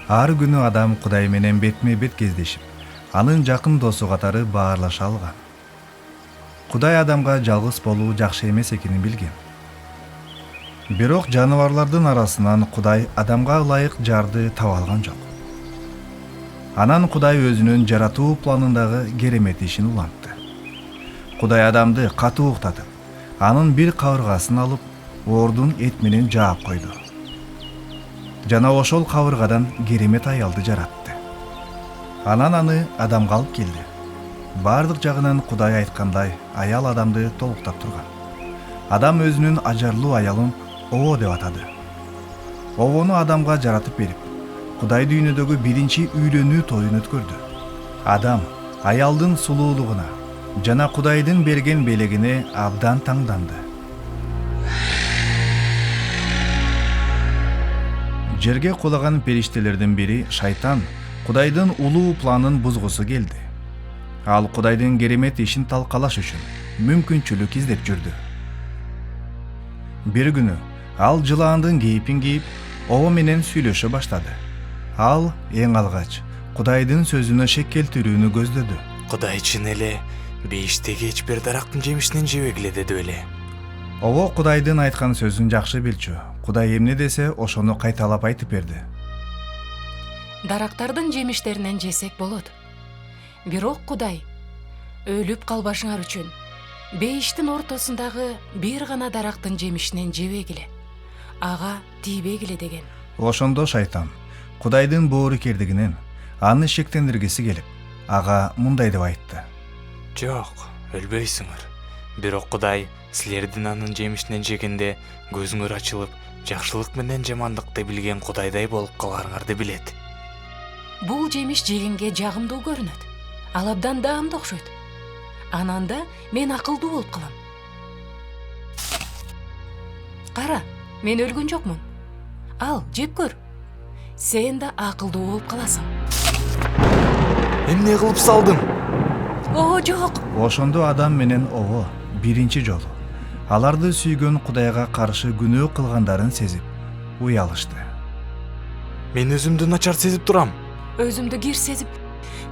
Ар күнү адам Кудай менен бетме бет кездешип, анын жакын досу катары баарлаша алган. Кудай адамга жалгыз болуу жакшы эмес экенин билген. Бирок жаныбарлардын арасынан Кудай адамга ылайык жарды таба алган жок. Анан Кудай өзүнүн жаратуу планындагы керемет ишин улантты. Кудай адамды катуу уктатып, анын бир кабыргасын алып, оордун эт менен жаап койду. Жана ошол кабыргадан керемет аялды жаратты. Анан аны адамга алып келди. Бардык жагынан Кудай айткандай аял адамды толуктап турган. Адам өзүнүн ажарлуу аялын Ово деп атады. Овону адамга жаратып берип, Кудай дүйнөдөгү биринчи үйлөнүү тоюн өткөрдү. Адам аялдын сулуулугуна жана Кудайдын берген белегине абдан таңданды. Жерге кулаган периштелердин бири шайтан Кудайдын улуу планын бузгусу келди. Ал Кудайдын керемет ишин талкалаш үчүн мүмкүнчүлүк издеп жүрдү. Бир күнү ал жылаандын кейпин кийип, Ово менен сүйлөшө баштады. Ал эң алгач Кудайдын сөзүнө шек келтирүүнү көздөдү. Кудай чын эле бейиштеги эч бир дарактын жемишинен жебегиле деди беле. Ово Кудайдын айткан сөзүн жакшы билчү. Кудай эмне десе, ошону кайталап айтып берди. Дарактардын жемиштеринен жесек болот. Бирок Кудай өлүп калбашыңар үчүн бейиштин ортосундагы бир гана дарактын жемишинен жебегиле, ага тийбегиле деген. Ошондо шайтан Кудайдын боорукердигинен аны шектендиргиси келип, ага мындай деп айтты. Жок, өлбөйсүңөр. Бирок Кудай силердин анын жемишинен жегенде көзүңөр ачылып, жакшылык менен жамандыкты билген Кудайдай болуп каларыңарды билет. Бул жемиш жегенге жагымдуу көрүнөт. Ал абдан даамдуу окшойт. Анан да мен акылдуу болуп калам. Кара, мен өлгөн жокмун. Ал, жеп көр. Сен да акылдуу болуп каласың. Эмне кылып салдым? О, жок. Ошондо Адам менен Ово биринчи жолу аларды сүйгөн Кудайга каршы күнөө кылгандарын сезип, уялышты. Мен өзүмдү начар сезип турам. Өзүмдү кир сезип,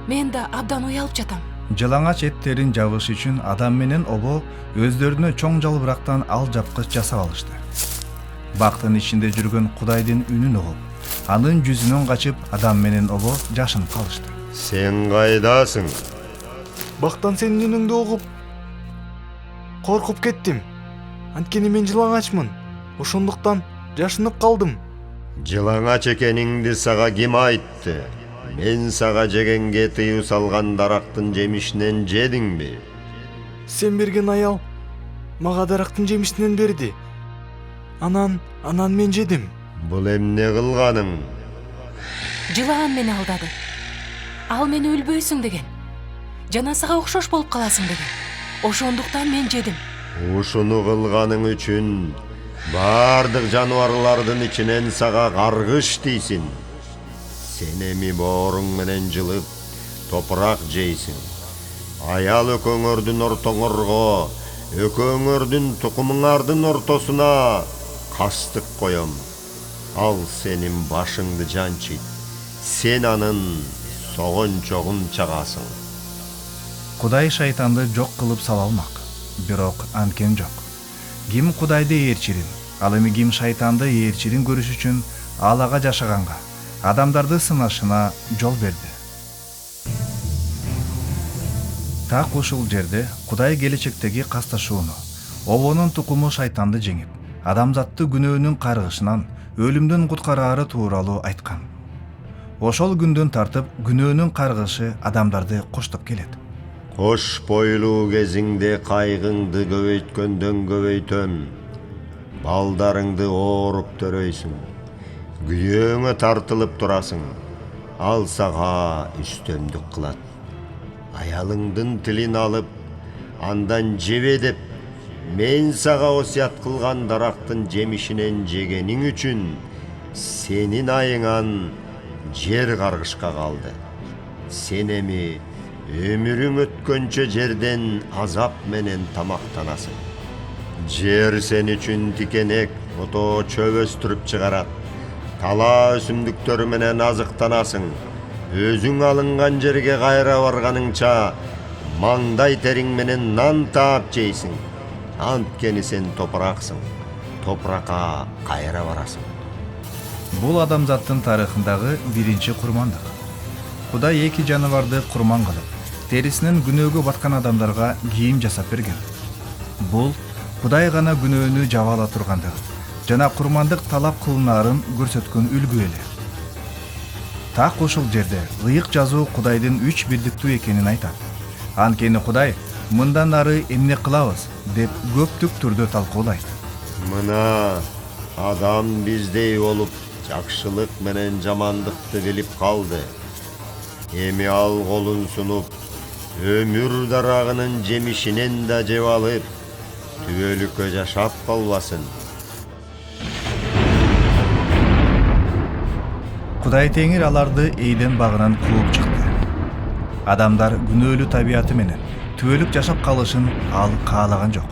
мен да абдан уялып жатам. Жылаңач эттерин жабыш үчүн Адам менен Ово өздөрүнө чоң жалбырактан ал жапкыч жасап алышты. Бактын ичинде жүргөн Кудайдын үнүн угуп, анын жүзүнөн качып, Адам менен Ово жашынып калышты. Сен кайдасың? Бактан сенин үнүңдү угуп коркуп кеттим. Анткени мен жылаңачмын. Ошондуктан жашынып калдым. Жылаңач экениңди сага ким айтты? Мен сага жегенге тыюу салган дарактын жемишинен жедиңби? Сен берген аял мага дарактын жемишинен берди. Анан мен жедим. Бул эмне кылганың? Жылаан мени алдады. Ал мени өлбөйсүң деген. Жана сага окшош болуп каласың деген. Ошондуктан мен жедим. Ушуну кылганың үчүн бардык жаныбарлардын ичинен сага каргыш тийсин. Сен эми бооруң менен жылып, топурак жейсиң. Аял экөөңөрдүн ортоңорго, экөөңөрдүн тукумуңардын ортосуна кастык коем. Ал сенин башыңды жанчыйт. Сен анын согончогун чагасың. Кудай шайтанды жок кылып сала алмак, бирок анткени жок. Ким Кудайды ээрчирин, ал эми ким шайтанды ээрчирин көрүш үчүн ал ага жашаганга, адамдарды сынашына жол берди. Так ушул жерде Кудай келечектеги касташууну, Овонун тукуму шайтанды жеңип, адамзатты күнөөнүн каргышынан, өлүмдөн куткараары тууралуу айткан. Ошол күндөн тартып күнөөнүн каргышы адамдарды коштоп келет. Кош бойлуу кезиңде кайгыңды көбөйткөндөн көбөйтөм. Балдарыңды ооруп төрөйсүң. Күйөөңө тартылып турасың. Ал сага үстөмдүк кылат. Аялыңдын тилин алып, андан жебе деп, мен сага осуят кылган дарактын жемишинен жегениң үчүн сенин айыңан жер каргышка калды. Сен эми өмүрүң өткөнчө жерден азап менен тамактанасың. Жер сен үчүн тикенек, ото чөп өстүрүп чыгарат. талаа өсүмдүктөрү менен азыктанасың. Өзүң алынган жерге кайра барганыңча маңдай териң менен нан таап жейсиң. Анткени сен топураксың. Топуракка кайра барасың. Бул адамзаттын тарыхындагы биринчи курмандык. Кудай эки жаныбарды курман кылып, терисинен күнөөгө баткан адамдарга кийим жасап берген. Бул Кудай гана күнөөнү жаба ала тургандыгы жана курмандык талап кылынаарын көрсөткөн үлгү эле. Так ушул жерде ыйык жазуу Кудайдын үч бирдиктүү экенин айтат. Анткени Кудай мындан ары эмне кылабыз деп көптүк түрдө талкуулайт. Мына адам биздей болуп жакшылык менен жамандыкты билип калды. Эми ал колун сунуп, өмүр дарагынын жемишинен да жеп алып, түбөлүккө жашап калбасын. Кудай Теңир аларды Эйден багынан кууп чыкты. Адамдар күнөөлүү табияты менен түбөлүк жашап калышын ал каалаган жок.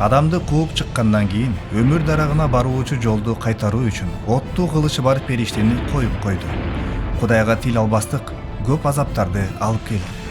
Адамды кууп чыккандан кийин өмүр дарагына баруучу жолду кайтаруу үчүн оттуу кылычы бар периштени коюп койду. Кудайга тил албастык көп азаптарды алып келди.